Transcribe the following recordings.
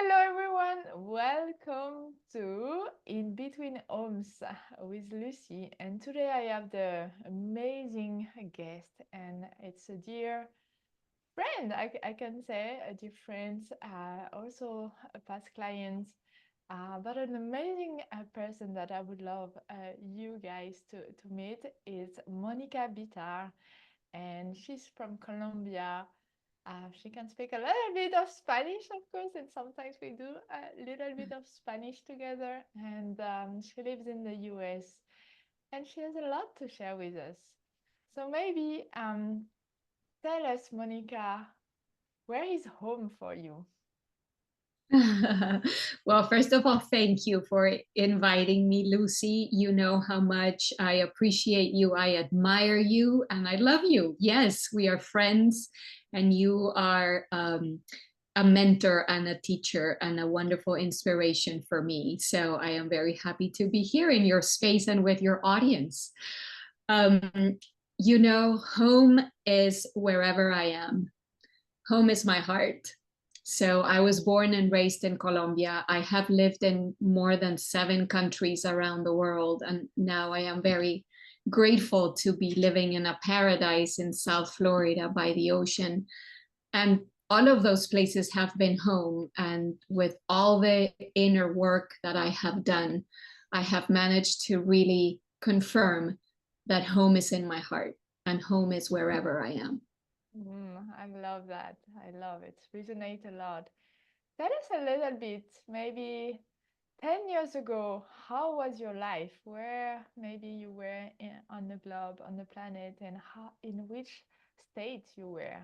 Hello everyone, welcome to In Between Homes with Lucy. And today I have the amazing guest, and it's a dear friend, I can say, a dear friend, also a past client, but an amazing person that I would love you guys to meet is Mónica Bitar, and she's from Colombia. She can speak a little bit of Spanish, of course, and sometimes we do a little bit of Spanish together. And she lives in the US, and she has a lot to share with us. So maybe tell us, Monica, where is home for you? Well, first of all, thank you for inviting me, Lucy. You know how much I appreciate you, I admire you, and I love you. Yes, we are friends, and you are a mentor and a teacher and a wonderful inspiration for me. So I am very happy to be here in your space and with your audience. Um, Home is wherever I am. Home is my heart. So I was born and raised in Colombia. I have lived in more than 7 countries around the world. And now I am very grateful to be living in a paradise in South Florida by the ocean. And all of those places have been home. And with all the inner work that I have done, I have managed to really confirm that home is in my heart and home is wherever I am. I love that. I love it. Resonate a lot. Tell us a little bit, maybe 10 years ago, how was your life? Where maybe you were on the globe, on the planet, and how, in which state you were?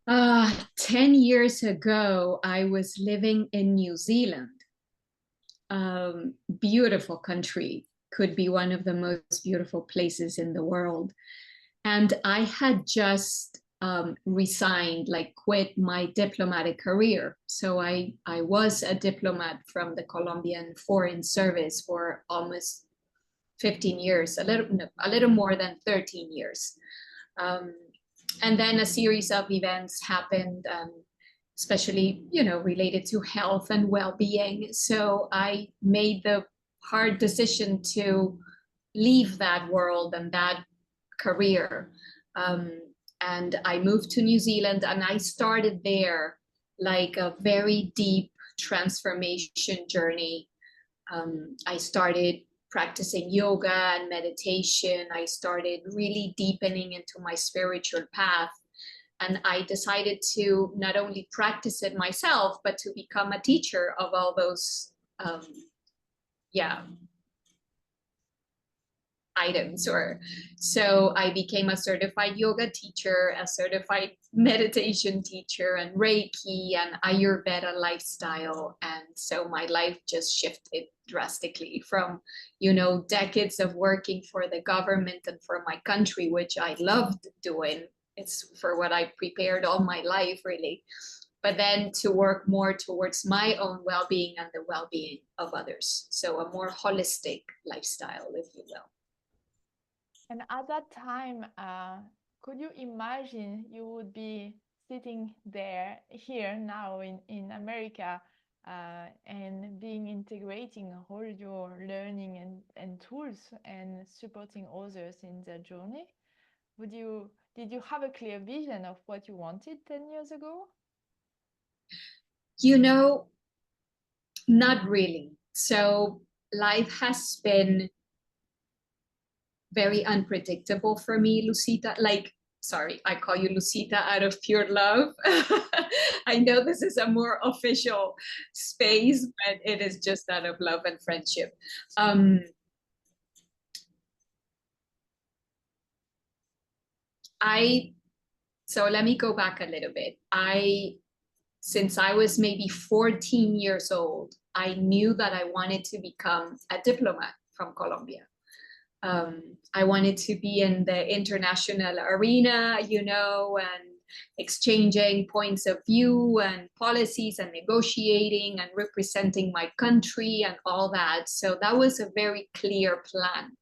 10 years ago, I was living in New Zealand. Beautiful country, could be one of the most beautiful places in the world. And I had just resigned, like quit my diplomatic career. So I was a diplomat from the Colombian Foreign Service for almost 15 years, a little more than 13 years. Um, and then a series of events happened, especially related to health and well-being. So I made the hard decision to leave that world and that career. Um, and I moved to New Zealand, and I started there like a very deep transformation journey. I started practicing yoga and meditation. I started really deepening into my spiritual path. And I decided to not only practice it myself, but to become a teacher of all those, yeah, items. Or so I became a certified yoga teacher, a certified meditation teacher, and Reiki and Ayurveda lifestyle. And so my life just shifted drastically from decades of working for the government and for my country, which I loved doing. It's for what I prepared all my life, really, but then to work more towards my own well-being and the well-being of others. So a more holistic lifestyle, if you will. And at that time, could you imagine you would be sitting there, here now in America, and being integrating all your learning and tools and supporting others in their journey? Did you have a clear vision of what you wanted 10 years ago? You know, Not really. So life has been very unpredictable for me, Lucita. Sorry, I call you Lucita out of pure love. I know this is a more official space, but it is just out of love and friendship. Um, I so let me go back a little bit. Since I was maybe 14 years old, I knew that I wanted to become a diplomat from Colombia. I wanted to be in the international arena, and exchanging points of view and policies and negotiating and representing my country and all that. So that was a very clear plan.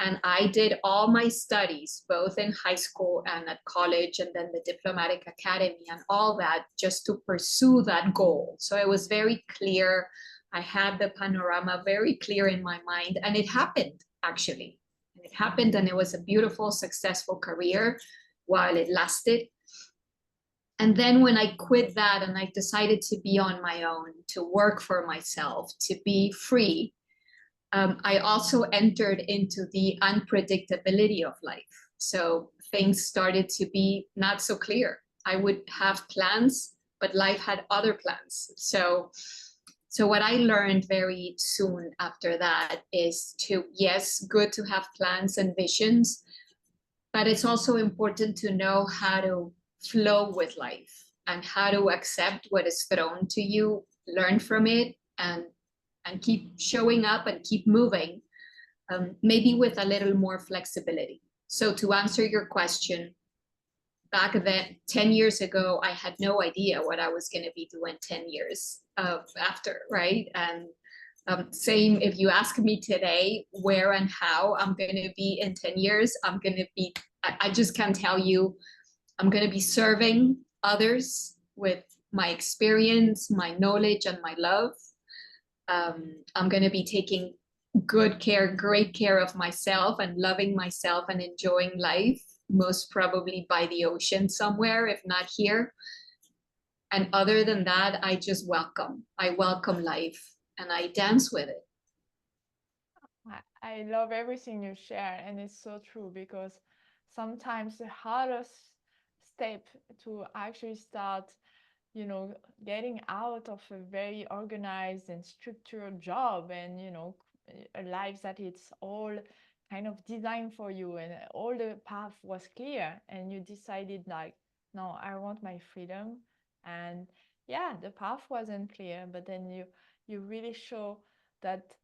And I did all my studies, both in high school and at college, and then the diplomatic academy and all that, just to pursue that goal. So it was very clear. I had the panorama very clear in my mind, and it happened actually. And it happened, and it was a beautiful, successful career while it lasted. And then when I quit that and I decided to be on my own, to work for myself, to be free, I also entered into the unpredictability of life. So things started to be not so clear. I would have plans, but life had other plans. So what I learned very soon after that is to, yes, good to have plans and visions, but it's also important to know how to flow with life and how to accept what is thrown to you, learn from it, and keep showing up and keep moving, maybe with a little more flexibility. So to answer your question, back then, 10 years ago, I had no idea what I was going to be doing 10 years after, right? And same, if you ask me today where and how I'm going to be in 10 years, I'm going to be, I just can't tell you. I'm going to be serving others with my experience, my knowledge, and my love. I'm going to be taking good care, great care of myself and loving myself and enjoying life, most probably by the ocean somewhere, if not here. And other than that, I welcome life and I dance with it. I love everything you share, and it's so true because sometimes the hardest step to actually start, getting out of a very organized and structured job and, a life that it's all kind of designed for you and all the path was clear and you decided like, no, I want my freedom. And yeah, the path wasn't clear, but then you really show that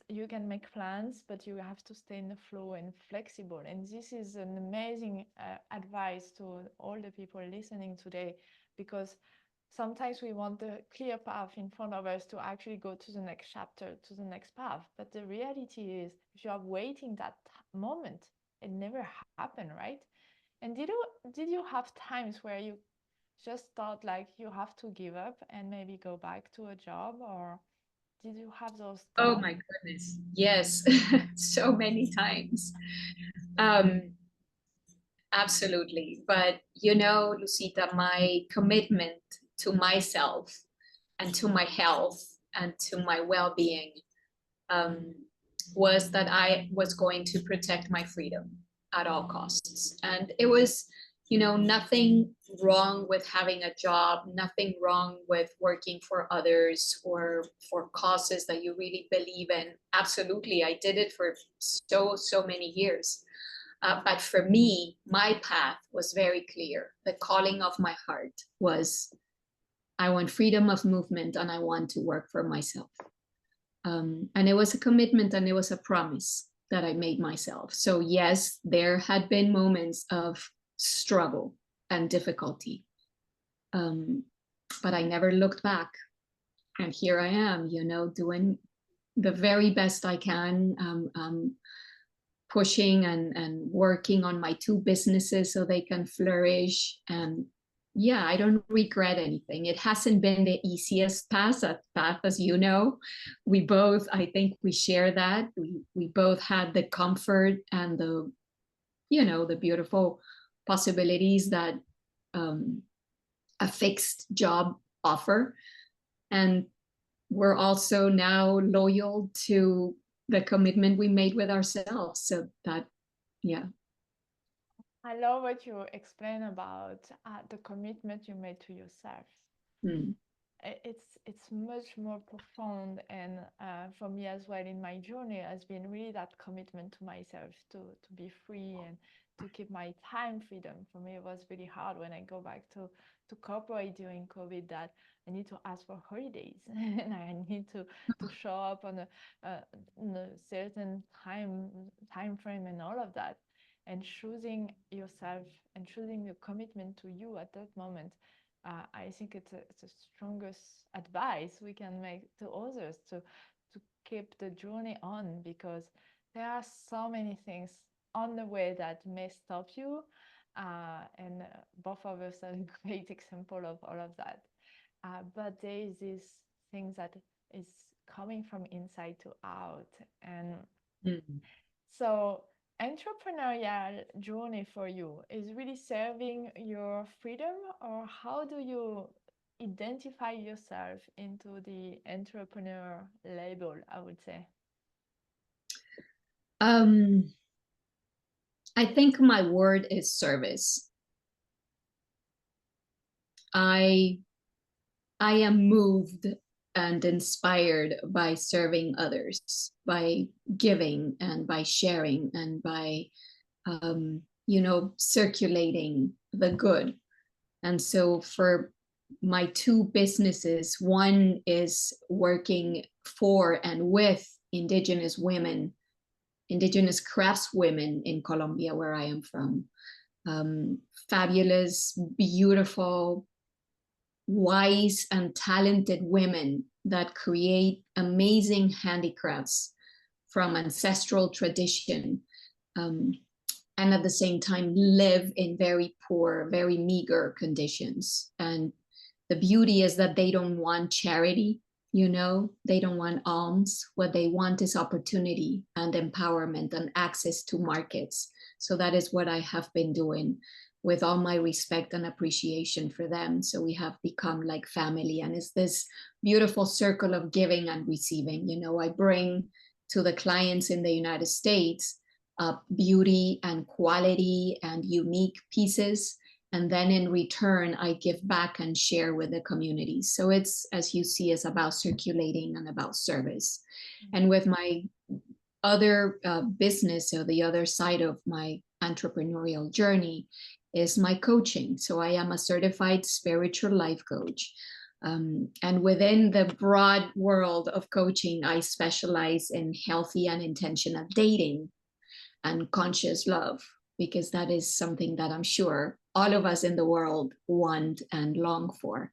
you can make plans, but you have to stay in the flow and flexible. And this is an amazing advice to all the people listening today, because sometimes we want the clear path in front of us to actually go to the next chapter, to the next path. But the reality is, if you are waiting that moment, it never happened, right? And did you have times where you just thought like you have to give up and maybe go back to a job, or did you have those Oh thoughts? my goodness. Yes, so many times. Um, Absolutely. But Lucita, my commitment to myself and to my health and to my well-being um, was that I was going to protect my freedom at all costs. And it was, nothing wrong with having a job, nothing wrong with working for others or for causes that you really believe in. Absolutely. I did it for so many years. But for me, my path was very clear. The calling of my heart was I want freedom of movement and I want to work for myself. And it was a commitment and it was a promise that I made myself. So, yes, there had been moments of struggle and difficulty, um, but I never looked back. And here I am, doing the very best I can. Pushing and working on my two businesses so they can flourish. And yeah, I don't regret anything. It hasn't been the easiest path, as you know. We both, I think we share that. We both had the comfort and the beautiful possibilities that um, a fixed job offer. And we're also now loyal to the commitment we made with ourselves. So that, yeah. I love what you explain about the commitment you made to yourself. Mm. It's much more profound, and for me as well in my journey has been really that commitment to myself to be free and to keep my time freedom. For me, it was really hard when I go back to corporate during COVID, that I need to ask for holidays and I need to show up on a certain time frame and all of that. And choosing yourself and choosing the commitment to you at that moment, I think it's the strongest advice we can make to others to keep the journey on, because There are so many things on the way that may stop you. And both of us are a great example of all of that. But there is this thing that is coming from inside to out. And Mm. so entrepreneurial journey for you is really serving your freedom, or how do you identify yourself into the entrepreneur label, I would say? Um, I think my word is service. I I am moved and inspired by serving others, by giving and by sharing and by circulating the good. And so for my two businesses, one is working for and with Indigenous women, Indigenous crafts women in Colombia, where I am from. Fabulous, beautiful, wise, and talented women that create amazing handicrafts from ancestral tradition. Um, and at the same time live in very poor, very meager conditions. And the beauty is that they don't want charity, they don't want alms. What they want is opportunity and empowerment and access to markets. So that is what I have been doing, with all my respect and appreciation for them. So we have become like family, and it's this beautiful circle of giving and receiving. I bring to the clients in the United States beauty and quality and unique pieces. And then in return, I give back and share with the community. So it's, as you see, it's about circulating and about service. Mm. And with my other business, or the other side of my entrepreneurial journey, is my coaching. So I am a certified spiritual life coach. And within the broad world of coaching, I specialize in healthy and intentional dating and conscious love, because that is something that I'm sure all of us in the world want and long for.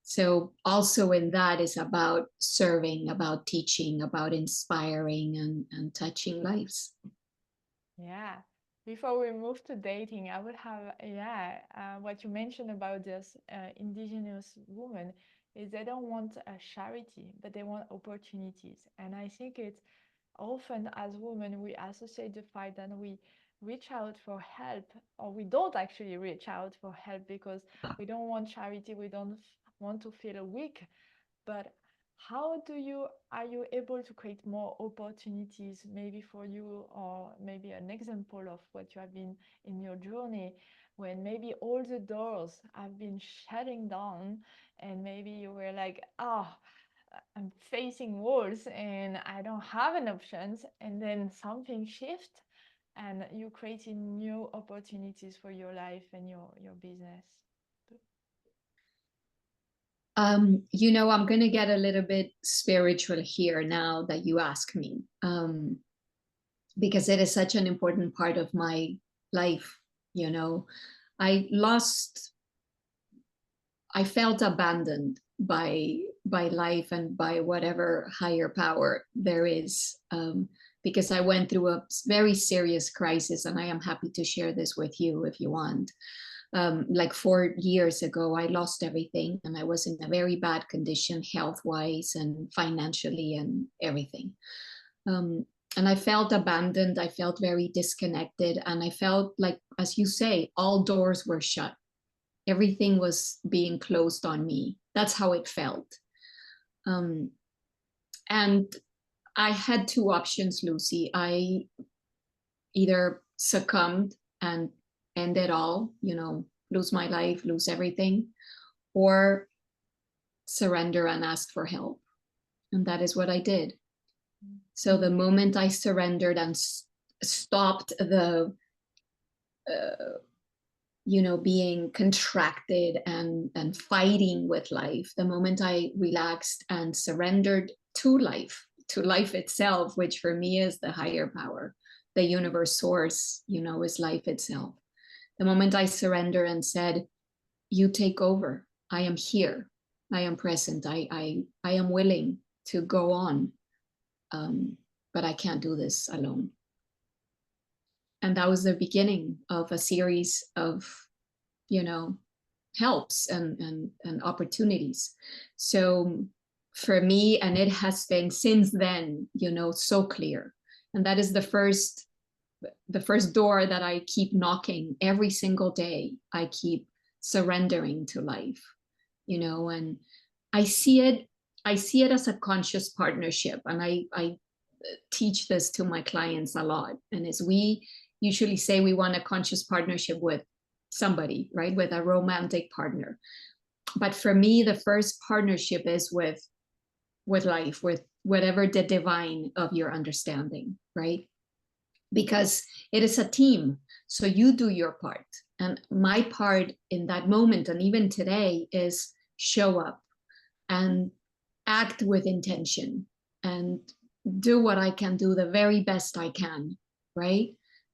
So also in that is about serving, about teaching, about inspiring and touching lives. Yeah. Before we move to dating, I would have, what you mentioned about this indigenous woman is they don't want a charity, but they want opportunities. And I think it's often as women, we associate the fact that we reach out for help, or we don't actually reach out for help because we don't want charity, we don't want to feel weak. But how do you are you able to create more opportunities maybe for you, or maybe an example of what you have been in your journey, when maybe all the doors have been shutting down, and maybe you were like, oh, I'm facing walls and I don't have an options, and then something shift and you creating new opportunities for your life and your business. I'm going to get a little bit spiritual here now that you ask me, because it is such an important part of my life. You know, I lost, I felt abandoned by life and by whatever higher power there is, because I went through a very serious crisis, and I am happy to share this with you if you want. Like 4 years ago, I lost everything, and I was in a very bad condition, health wise and financially and everything. Um, and I felt abandoned. I felt very disconnected. And I felt like, as you say, all doors were shut. Everything was being closed on me. That's how it felt. Um, and I had two options, Lucy. I either succumbed and end it all, lose my life, lose everything, or surrender and ask for help. And that is what I did. So the moment I surrendered and stopped the, being contracted and fighting with life, the moment I relaxed and surrendered to life itself, which for me is the higher power, the universe source, is life itself. The moment I surrender and said, you take over, I am here, I am present, I am willing to go on. but I can't do this alone. And that was the beginning of a series of, you know, helps and opportunities. So for me, and it has been since then, you know, so clear. And that is the first door that I keep knocking every single day. I keep surrendering to life, you know, and I see it as a conscious partnership. And I teach this to my clients a lot. And as we usually say, we want a conscious partnership with somebody, right? With a romantic partner. But for me, the first partnership is with life, with whatever the divine of your understanding, right? Because it is a team. So you do your part. And my part in that moment, and even today, is show up and act with intention and do what I can do the very best I can, right?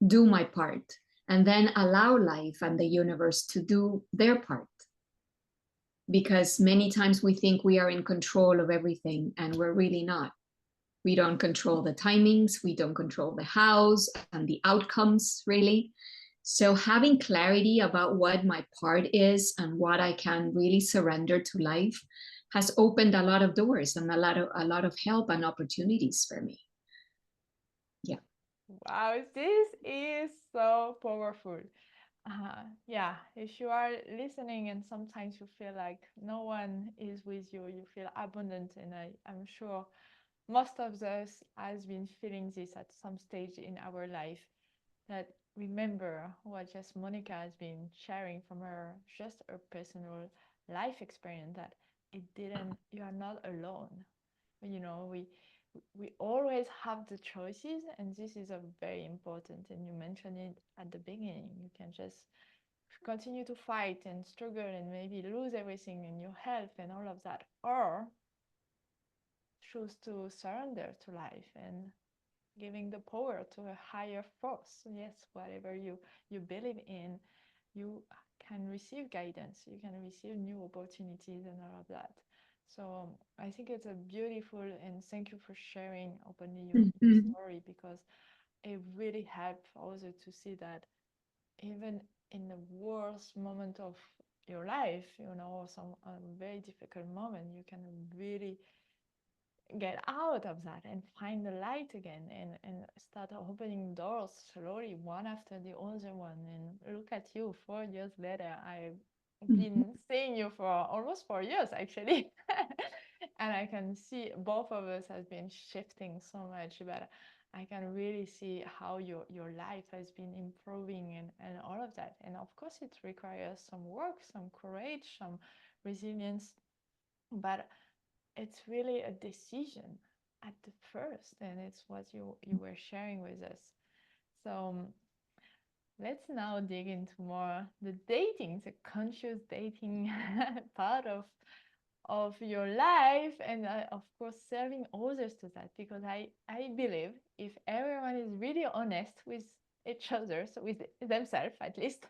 Do my part. And then allow life and the universe to do their part. Because many times we think we are in control of everything, and we're really not. We don't control the timings, we don't control the hows and the outcomes, really. So having clarity about what my part is and what I can really surrender to life has opened a lot of doors and a lot of help and opportunities for me. Yeah. Wow, this is so powerful. Yeah, if you are listening and sometimes you feel like no one is with you, you feel abandoned, and I'm sure most of us has been feeling this at some stage in our life. That remember what just Monica has been sharing from her, just her personal life experience, that it didn't, you are not alone. You know, we always have the choices, and this is a very important, and you mentioned it at the beginning. You can just continue to fight and struggle and maybe lose everything in your health and all of that, or choose to surrender to life and giving the power to a higher force. Yes, whatever you believe in, you can receive guidance, you can receive new opportunities and all of that. So I think it's a beautiful, and thank you for sharing openly your Mm-hmm. story, because it really helped others to see that even in the worst moment of your life, you know, some very difficult moment, you can really get out of that and find the light again, and start opening doors slowly, one after the other one. And look at you, 4 years later. I've Mm-hmm. been seeing you for almost 4 years, actually. And I can see both of us has been shifting so much, but I can really see how your life has been improving, and all of that. And of course, it requires some work, some courage, some resilience, but it's really a decision at the first, and it's what you were sharing with us. So let's now dig into more the dating, the conscious dating part of your life, and of course serving others to that, because I believe if everyone is really honest with each other, so with themselves at least,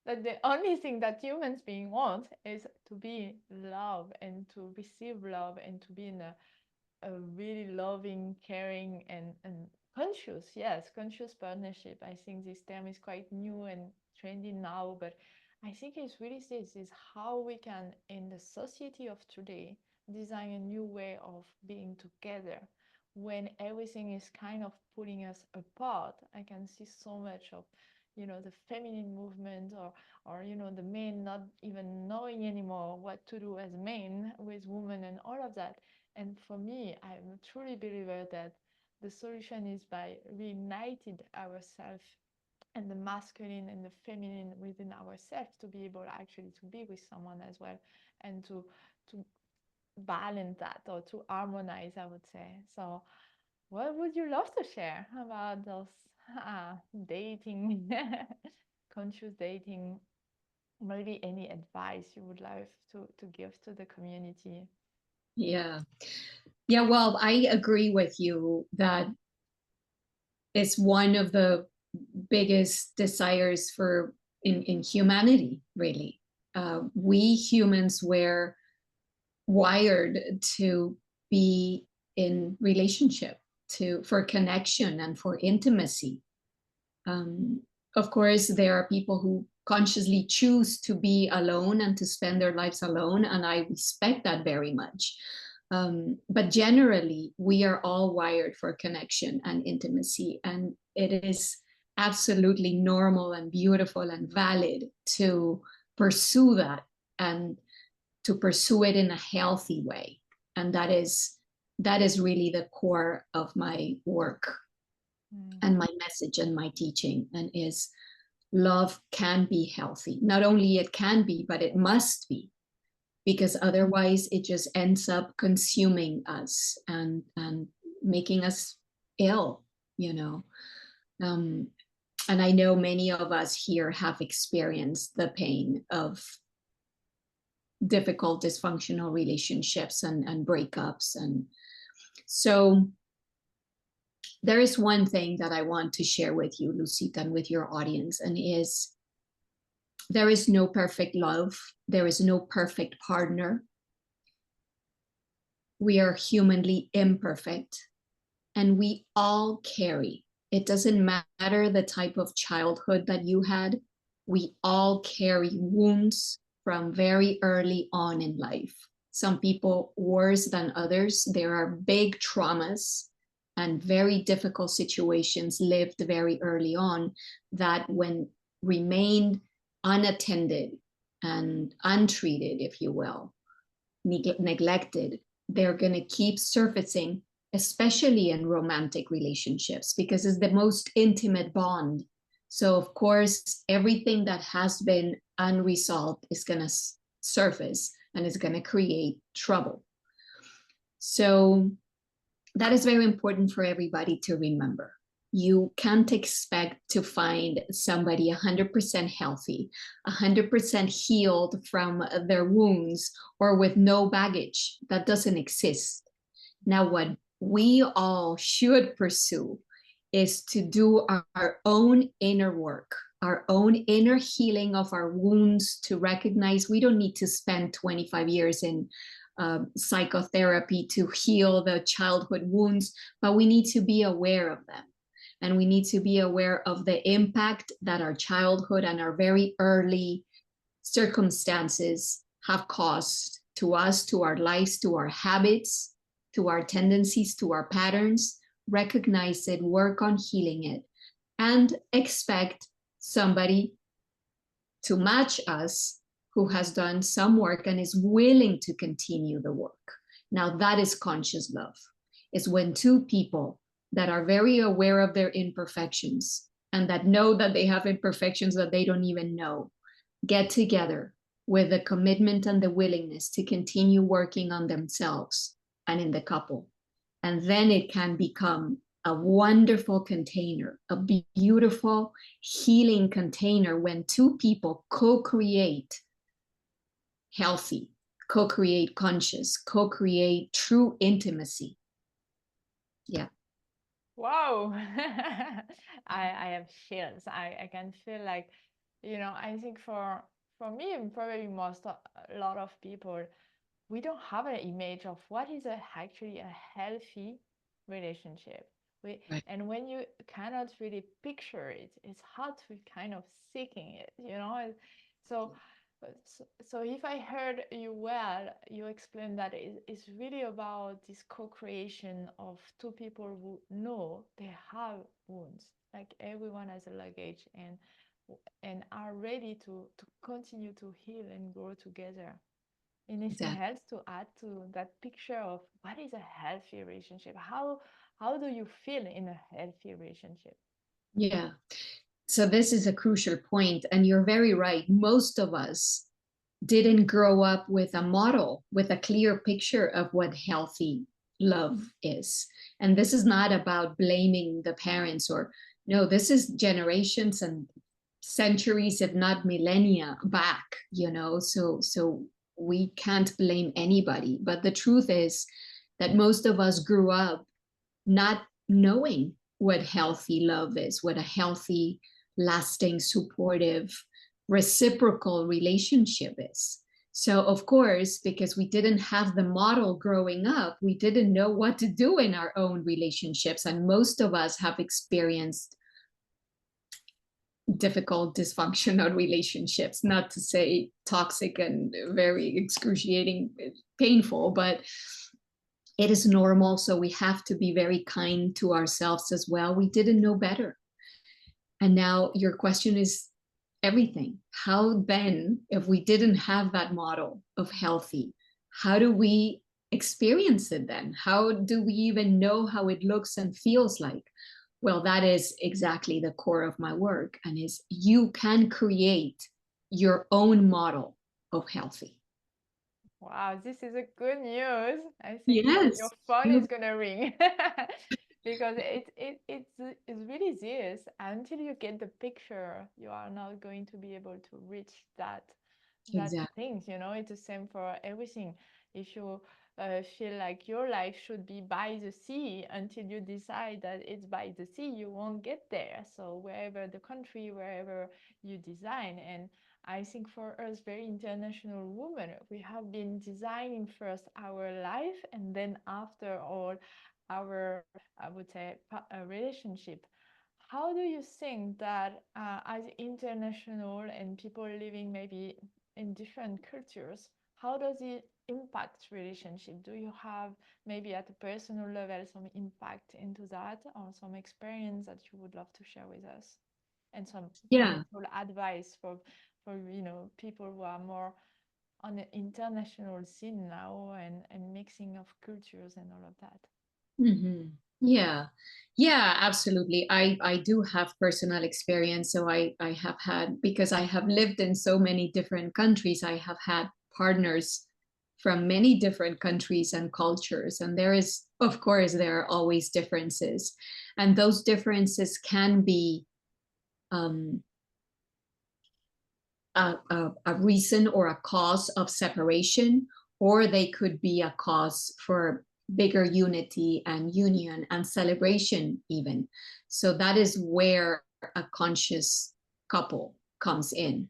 that the only thing that humans being want is to be loved and to receive love and to be in a really loving, caring, and conscious, yes, conscious partnership. I think this term is quite new and trendy now, but I think it's really this is how we can, in the society of today, design a new way of being together. When everything is kind of pulling us apart, I can see so much of, you know, the feminine movement, or you know, the men not even knowing anymore what to do as men with women and all of that. And for me, I'm a truly believer that the solution is by reuniting ourselves, and the masculine and the feminine within ourselves, to be able actually to be with someone as well, and to balance that, or to harmonize, I would say. So what would you love to share about those dating, conscious dating? Maybe any advice you would like to give to the community? Yeah. Yeah. Well, I agree with you that it's one of the biggest desires for in humanity, really. We humans were wired to be in relationship, for connection and for intimacy. Of course, there are people who consciously choose to be alone and to spend their lives alone, and I respect that very much. But generally, we are all wired for connection and intimacy, and it is absolutely normal and beautiful and valid to pursue that and to pursue it in a healthy way. And that is really the core of my work and my message and my teaching, and is love can be healthy. Not only it can be, but it must be, because otherwise it just ends up consuming us and making us ill, you know. And I know many of us here have experienced the pain of difficult dysfunctional relationships and breakups. And so there is one thing that I want to share with you, Lucita, and with your audience, and is there is no perfect love. There is no perfect partner. We are humanly imperfect, and we all carry. It doesn't matter the type of childhood that you had. We all carry wounds from very early on in life. Some people worse than others. There are big traumas and very difficult situations lived very early on that, when remained unattended and untreated, if you will, neglected, they're going to keep surfacing, especially in romantic relationships, because it's the most intimate bond. So of course, everything that has been unresolved is going to surface and is going to create trouble. So that is very important for everybody to remember. You can't expect to find somebody 100% healthy, 100% healed from their wounds, or with no baggage. That doesn't exist. Now, what we all should pursue is to do our own inner work, our own inner healing of our wounds, to recognize we don't need to spend 25 years in psychotherapy to heal the childhood wounds, but we need to be aware of them. And we need to be aware of the impact that our childhood and our very early circumstances have caused to us, to our lives, to our habits, to our tendencies, to our patterns. Recognize it, work on healing it, and expect somebody to match us who has done some work and is willing to continue the work. Now, that is conscious love. It's when two people that are very aware of their imperfections and that know that they have imperfections that they don't even know get together with the commitment and the willingness to continue working on themselves and in the couple. And then it can become a wonderful container, a beautiful healing container, when two people co-create healthy, co-create conscious, co-create true intimacy. Yeah. Wow. I have chills. I can feel like, I think for me, and probably a lot of people, we don't have an image of what is actually a healthy relationship. Right. And when you cannot really picture it, it's hard to kind of seeking it, So, so if I heard you well, you explained that it's really about this co-creation of two people who know they have wounds, like everyone has a luggage, and are ready to continue to heal and grow together. Anything Exactly. else to add to that picture of what is a healthy relationship? How do you feel in a healthy relationship? Yeah. So this is a crucial point, and you're very right. Most of us didn't grow up with a model, with a clear picture of what healthy love is. And this is not about blaming the parents, or no, this is generations and centuries, if not millennia back, so we can't blame anybody. But the truth is that most of us grew up not knowing what healthy love is, what a healthy, lasting, supportive, reciprocal relationship is. So, of course, because we didn't have the model growing up, we didn't know what to do in our own relationships. And most of us have experienced difficult, dysfunctional relationships, not to say toxic and very excruciating, painful, but it is normal. So we have to be very kind to ourselves as well. We didn't know better. And now your question is everything. How then, if we didn't have that model of healthy, how do we experience it then? How do we even know how it looks and feels like? Well, that is exactly the core of my work, and is you can create your own model of healthy. Wow, this is a good news. I think your Yes. phone is gonna ring because it's really this. Until you get the picture, you are not going to be able to reach that Exactly. things. You know, it's the same for everything. If you feel like your life should be by the sea until you decide that it's by the sea, you won't get there. So wherever the country, wherever you design, and I think for us, very international women, we have been designing first our life and then after all our, I would say, relationship. How do you think that as international and people living maybe in different cultures, how does it impact relationship? Do you have maybe at a personal level some impact into that or some experience that you would love to share with us? And some Yeah. potential advice for people who are more on the international scene now and mixing of cultures and all of that. Mm-hmm. Yeah. Yeah, absolutely. I do have personal experience. So I have had, because I have lived in so many different countries, I have had partners from many different countries and cultures. And there is, of course, there are always differences. And those differences can be um, a reason or a cause of separation, or they could be a cause for bigger unity and union and celebration, even. So that is where a conscious couple comes in.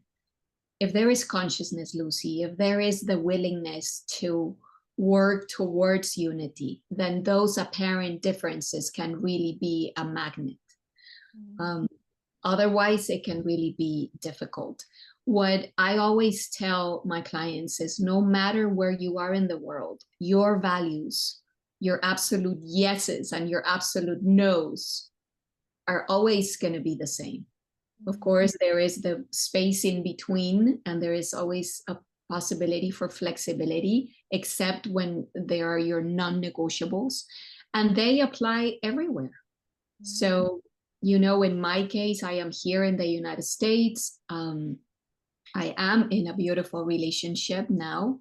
If there is consciousness, Lucy, if there is the willingness to work towards unity, then those apparent differences can really be a magnet. Mm. Um, Otherwise, it can really be difficult. What I always tell my clients is no matter where you are in the world, your values, your absolute yeses and your absolute nos are always going to be the same. Of Mm. course, there is the space in between, and there is always a possibility for flexibility, except when they are your non negotiables, and they apply everywhere. Mm. So, in my case, I am here in the United States. I am in a beautiful relationship now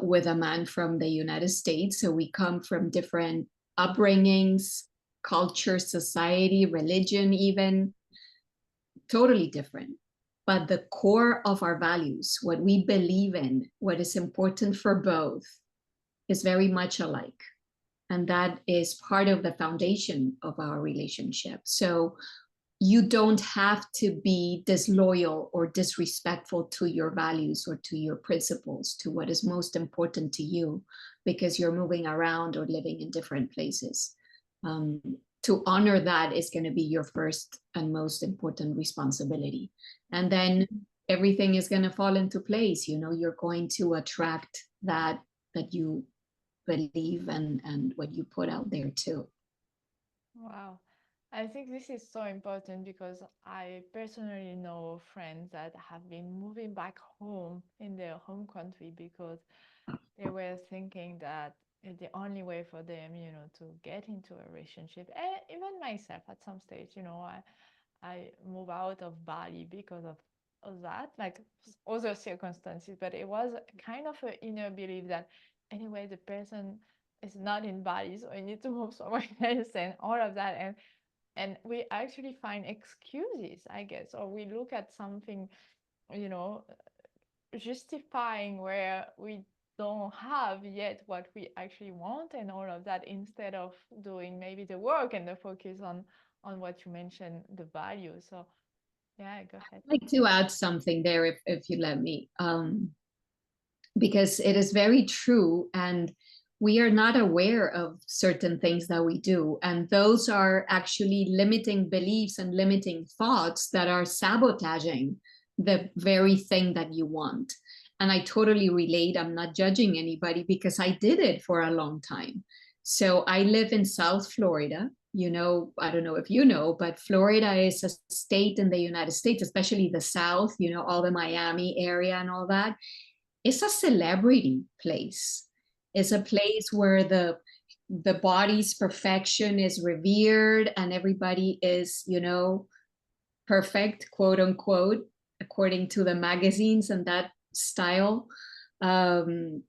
with a man from the United States. So we come from different upbringings, culture, society, religion, even totally different. But the core of our values, what we believe in, what is important for both, is very much alike. And that is part of the foundation of our relationship. So you don't have to be disloyal or disrespectful to your values or to your principles, to what is most important to you, because you're moving around or living in different places. Um, to honor that is going to be your first and most important responsibility. And then everything is going to fall into place. You're going to attract that you believe and what you put out there too. Wow. I think this is so important because I personally know friends that have been moving back home in their home country because they were thinking that it's the only way for them, to get into a relationship. And even myself at some stage, I move out of Bali because of that, like other circumstances, but it was kind of an inner belief that anyway, the person is not in Bali, so I need to move somewhere else and all of that. And we actually find excuses, I guess, or we look at something, you know, justifying where we don't have yet what we actually want and all of that instead of doing maybe the work and the focus on what you mentioned, the value. So yeah, go ahead. I'd like to add something there if you let me. because it is very true. And we are not aware of certain things that we do. And those are actually limiting beliefs and limiting thoughts that are sabotaging the very thing that you want. And I totally relate. I'm not judging anybody because I did it for a long time. So I live in South Florida. You know, I don't know if you know, but Florida is a state in the United States, especially the South, you know, all the Miami area and all that. It's a celebrity place. It's a place where the body's perfection is revered and everybody is, you know, perfect, quote unquote, according to the magazines and that style. Um,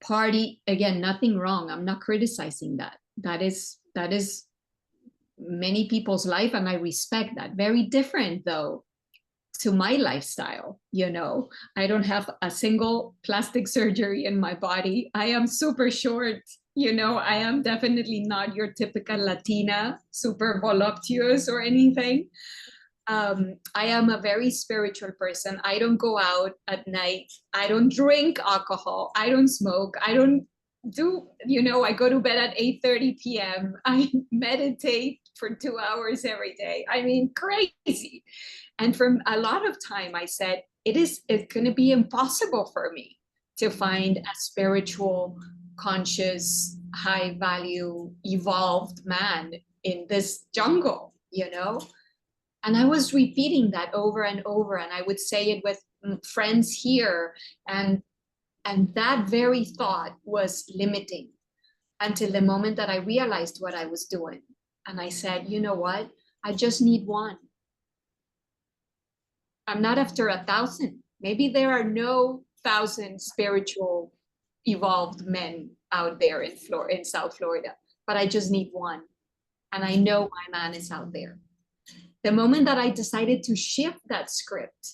Party, again, nothing wrong. I'm not criticizing that. That is many people's life, and I respect that. Very different though to my lifestyle. You know, I don't have a single plastic surgery in my body. I am super short. You know, I am definitely not your typical Latina, super voluptuous or anything. I am a very spiritual person. I don't go out at night. I don't drink alcohol. I don't smoke. I don't do, you know, I go to bed at 8:30 p.m. I meditate for 2 hours every day. I mean, crazy. And for a lot of time, I said, it's going to be impossible for me to find a spiritual, conscious, high value, evolved man in this jungle, you know? And I was repeating that over and over, and I would say it with friends here, and that very thought was limiting until the moment that I realized what I was doing. And I said, you know what? I just need one. I'm not after 1,000. Maybe there are no 1,000 spiritual evolved men out there in South Florida, but I just need one. And I know my man is out there. The moment that I decided to shift that script,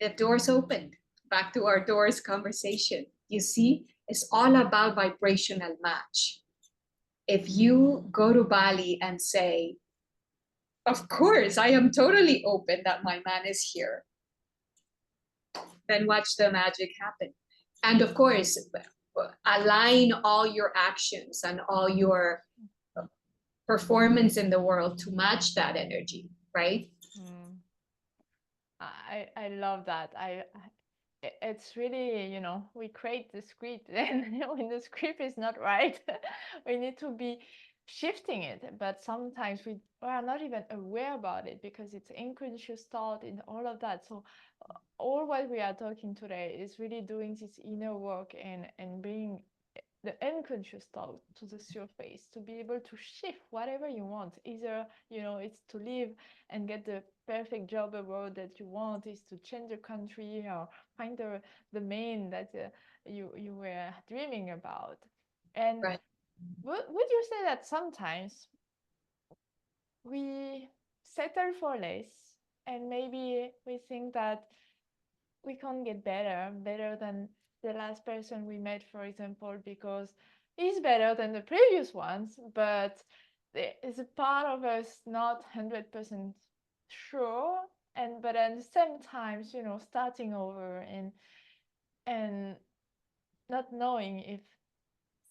the doors opened. Back to our doors conversation. You see, it's all about vibrational match. If you go to Bali and say, of course, I am totally open that my man is here, then watch the magic happen. And of course, align all your actions and all your performance in the world to match that energy, right? I love that. It's really, you know, we create the script, and when the script is not right, we need to be shifting it. But sometimes we are not even aware about it because it's unconscious thought and all of that. So all what we are talking today is really doing this inner work and bringing the unconscious thought to the surface to be able to shift whatever you want. Either, you know, it's to live and get the perfect job abroad that you want, is to change the country or find the man that you were dreaming about. And Right. would you say that sometimes we settle for less, and maybe we think that we can't get better than the last person we met, for example, because he's better than the previous ones, but there is a part of us not 100% sure, and but at the same time, you know, starting over and not knowing if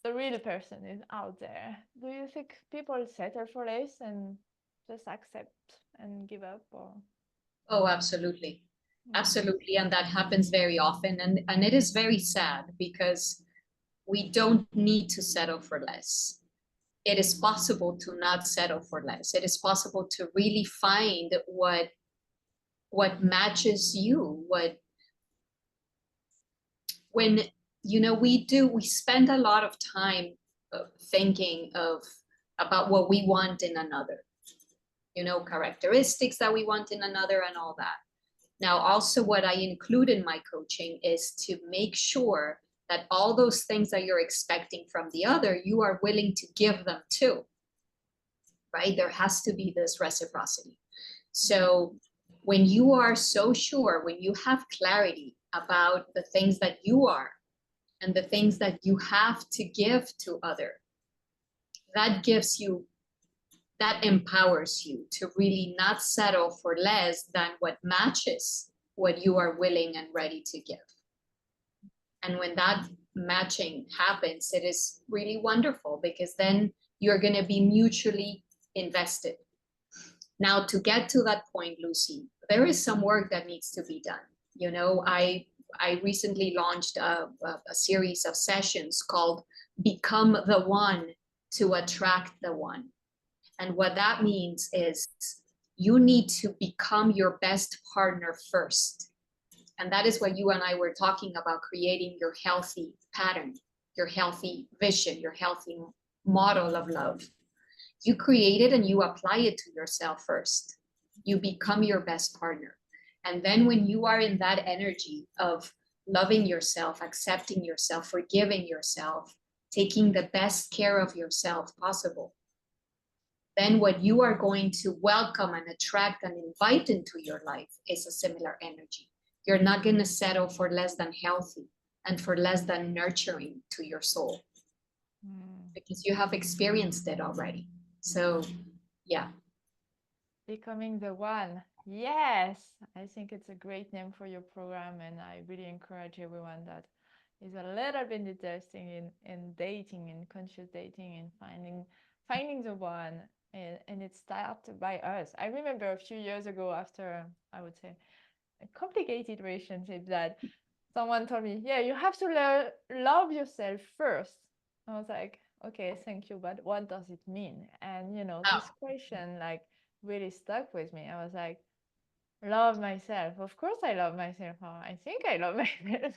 the real person is out there. Do you think people settle for less and just accept and give up, or? Oh, absolutely. Absolutely. And that happens very often. And it is very sad because we don't need to settle for less. It is possible to not settle for less. It is possible to really find what matches you, what when you know we spend a lot of time thinking of about what we want in another, you know, characteristics that we want in another and all that. Now, also what I include in my coaching is to make sure that all those things that you're expecting from the other, you are willing to give them too, right? There has to be this reciprocity. So when you are so sure, when you have clarity about the things that you are and the things that you have to give to other, that gives you, that empowers you to really not settle for less than what matches what you are willing and ready to give. And when that matching happens, it is really wonderful, because then you're going to be mutually invested. Now, to get to that point, Lucy, there is some work that needs to be done. You know, I recently launched a series of sessions called Become the One to Attract the One. And what that means is you need to become your best partner first. And that is what you and I were talking about, creating your healthy pattern, your healthy vision, your healthy model of love. You create it and you apply it to yourself first. You become your best partner. And then when you are in that energy of loving yourself, accepting yourself, forgiving yourself, taking the best care of yourself possible, then what you are going to welcome and attract and invite into your life is a similar energy. You're not going to settle for less than healthy and for less than nurturing to your soul, because you have experienced it already. So, yeah. Becoming the One. Yes, I think it's a great name for your program, and I really encourage everyone that is a little bit interested in dating and conscious dating and finding the one. And it started by us. I remember a few years ago, after I would say a complicated relationship, that someone told me, yeah, you have to love yourself first. I was like, okay, thank you, but what does it mean? And this question like really stuck with me. I was like, love myself. Of course I love myself. Oh, I think I love myself.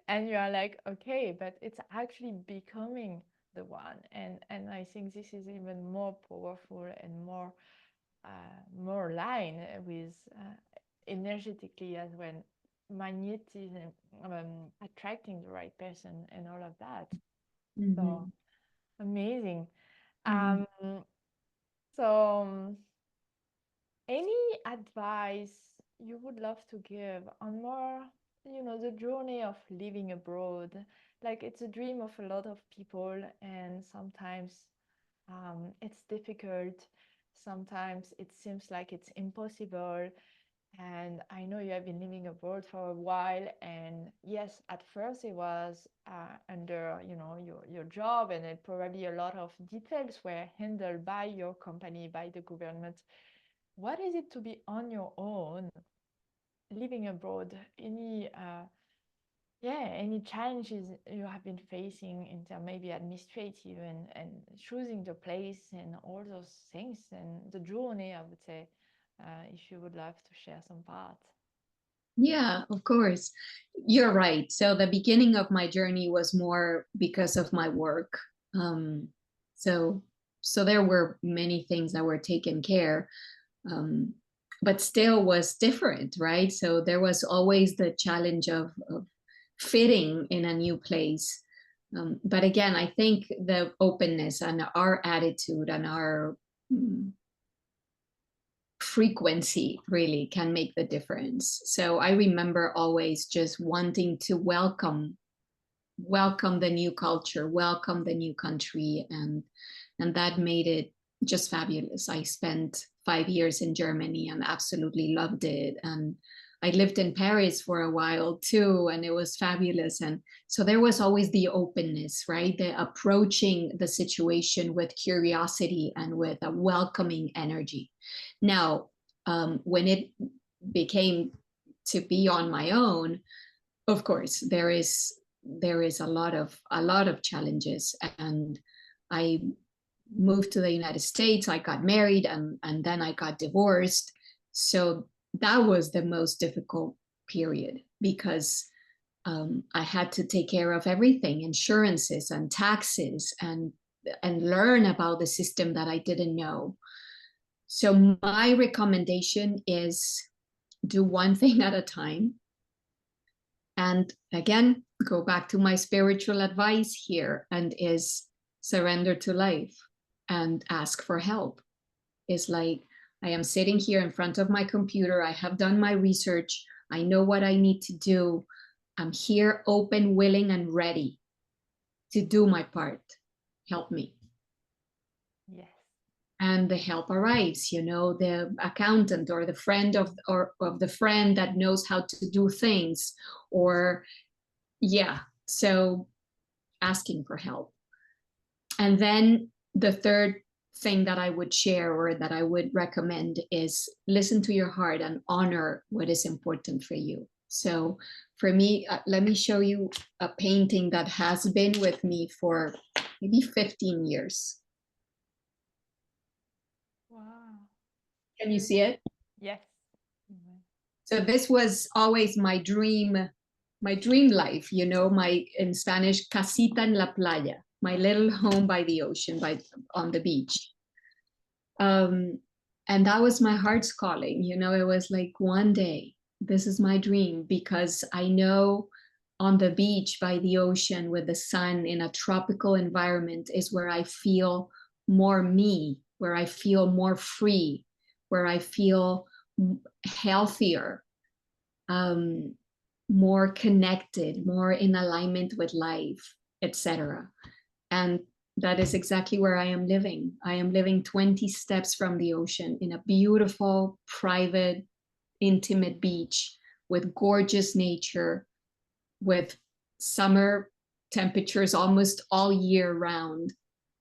And you are like, okay, but it's actually becoming the one. And I think this is even more powerful and more aligned with energetically as well, magnetism, attracting the right person and all of that. So amazing. Mhm. Um, so any advice you would love to give on more, the journey of living abroad? Like it's a dream of a lot of people, and sometimes it's difficult. Sometimes it seems like it's impossible. And I know you have been living abroad for a while, and yes, at first it was under, your job, and it probably a lot of details were handled by your company, by the government. What is it to be on your own, living abroad? Any challenges you have been facing in terms maybe administrative and choosing the place and all those things and the journey, I would say, if you would love to share some part. Yeah, of course. You're right. So the beginning of my journey was more because of my work. Um, so so there were many things that were taken care, um, but still was different, right? So there was always the challenge of fitting in a new place. But again, I think the openness and our attitude and our frequency really can make the difference. So I remember always just wanting to welcome the new culture, welcome the new country, and that made it just fabulous. I spent 5 years in Germany and absolutely loved it. And I lived in Paris for a while too, and it was fabulous. And so there was always the openness, right? The approaching the situation with curiosity and with a welcoming energy. Now, when it became to be on my own, of course, there is a lot of challenges. And I moved to the United States. I got married, and then I got divorced. So that was the most difficult period, because I had to take care of everything, insurances and taxes, and learn about the system that I didn't know. So my recommendation is do one thing at a time. And again, go back to my spiritual advice here, and is surrender to life and ask for help. It's like, I am sitting here in front of my computer. I have done my research. I know what I need to do. I'm here, open, willing, and ready to do my part. Help me. Yes. And the help arrives, the accountant or the friend of the friend that knows how to do things, or yeah, so asking for help. And then the third thing that I would share or that I would recommend is listen to your heart and honor what is important for you. So for me, let me show you a painting that has been with me for maybe 15 years. Wow. Can you see it? Yes. Mhm. So this was always my dream life, you know, my, in Spanish, casita en la playa, my little home by the ocean, on the beach. And that was my heart's calling, you know. It was like, one day this is my dream, because I know on the beach by the ocean with the sun in a tropical environment is where I feel more me, where I feel more free, where I feel healthier, um, more connected, more in alignment with life, etc. And that is exactly where I am living. I am living 20 steps from the ocean in a beautiful, private, intimate beach with gorgeous nature, with summer temperatures almost all year round.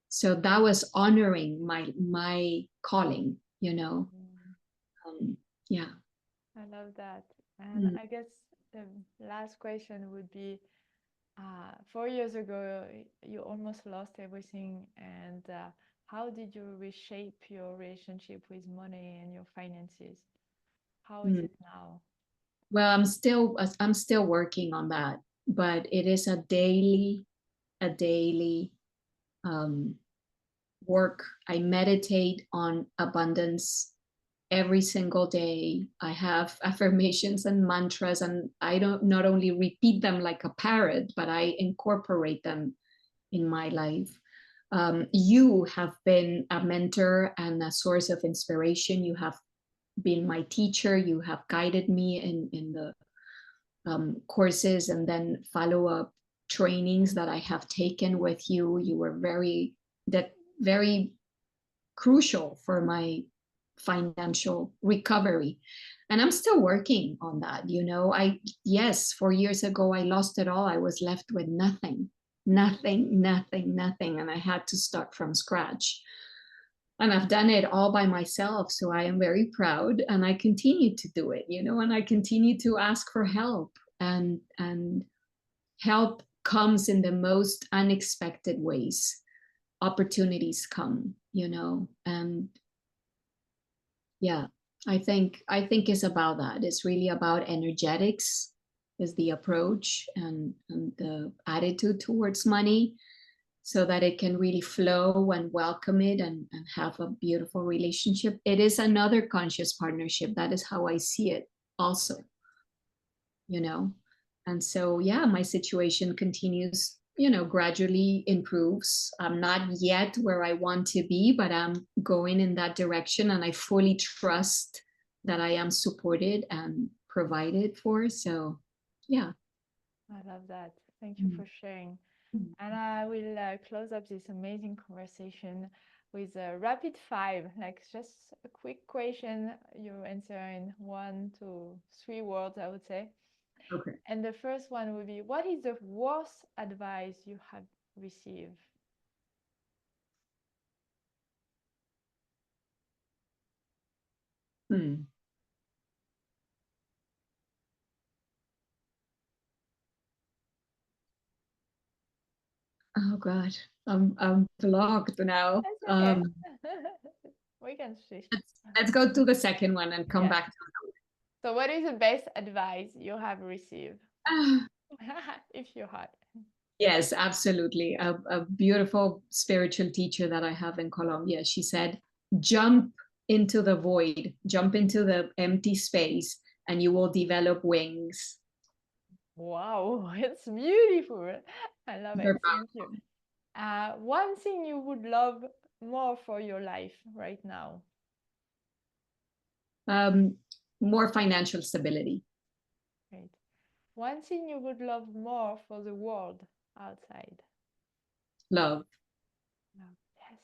So that was honoring my calling, you know. Mm, Yeah. I love that. And Mm. I guess the last question would be 4 years ago, you almost lost everything. And how did you reshape your relationship with money and your finances? How is Mm. it now? Well, I'm still working on that, but it is a daily um, work. I meditate on abundance every single day. I have affirmations and mantras, and I don't not only repeat them like a parrot, but I incorporate them in my life. You have been a mentor and a source of inspiration. You have been my teacher. You have guided me in the courses and then follow up trainings that I have taken with you. You were very crucial for my financial recovery. And I'm still working on that. You know, yes, 4 years ago, I lost it all. I was left with nothing, nothing, nothing, nothing. And I had to start from scratch. And I've done it all by myself. So I am very proud, and I continue to do it, you know, and I continue to ask for help. And help comes in the most unexpected ways. Opportunities come, you know. And yeah, I think it's about that. It's really about energetics, is the approach, and the attitude towards money, so that it can really flow and welcome it, and have a beautiful relationship. It is another conscious partnership. That is how I see it also, you know. And so yeah, my situation continues, you know, gradually improves. I'm not yet where I want to be, but I'm going in that direction, and I fully trust that I am supported and provided for. So yeah. I love that. Thank you Mm. for sharing. And I will close up this amazing conversation with a rapid five, like just a quick question. You answer in 1 to 3 words, I would say. Okay. And the first one would be, what is the worst advice you have received? Hmm. Oh God, I'm blocked now. That's okay. We can switch. Let's go to the second one and come Yeah. back So, what is the best advice you have received? to. If you had. Yes, absolutely. A beautiful spiritual teacher that I have in Colombia. She said, jump into the void, jump into the empty space, and you will develop wings. Wow, it's beautiful. I love it. Super Thank you. One thing you would love more for your life right now. um, more financial stability, Great. One thing you would love more for the world outside. love. Love. Yes.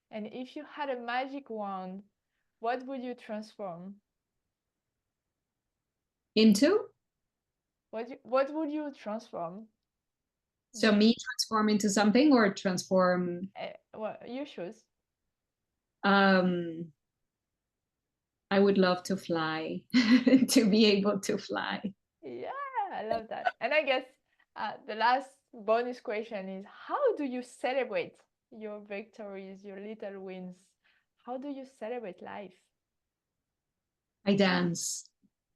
And if you had a magic wand, what would you transform? Into What would you transform? So me transform into something or transform Well, you choose. um I would love to fly, to be able to fly. Yeah, I love that. And I guess the last bonus question is, how do you celebrate your victories, your little wins? How do you celebrate life? I dance.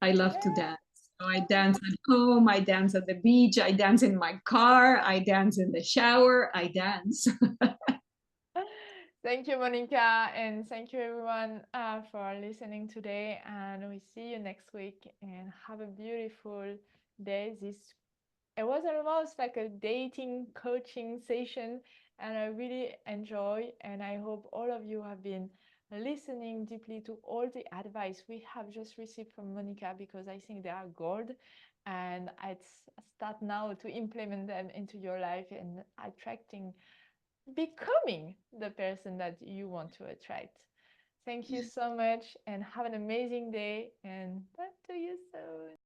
I love to Yeah. dance. So I dance at home, I dance at the beach, I dance in my car, I dance in the shower, I dance. Thank you, Monica, and thank you everyone for listening today. And we see you next week. And have a beautiful day. It was almost like a dating coaching session, and I really enjoy. And I hope all of you have been listening deeply to all the advice we have just received from Monica, because I think they are gold. And I'd start now to implement them into your life and attracting, becoming the person that you want to attract. Thank you so much and have an amazing day, and talk to you soon.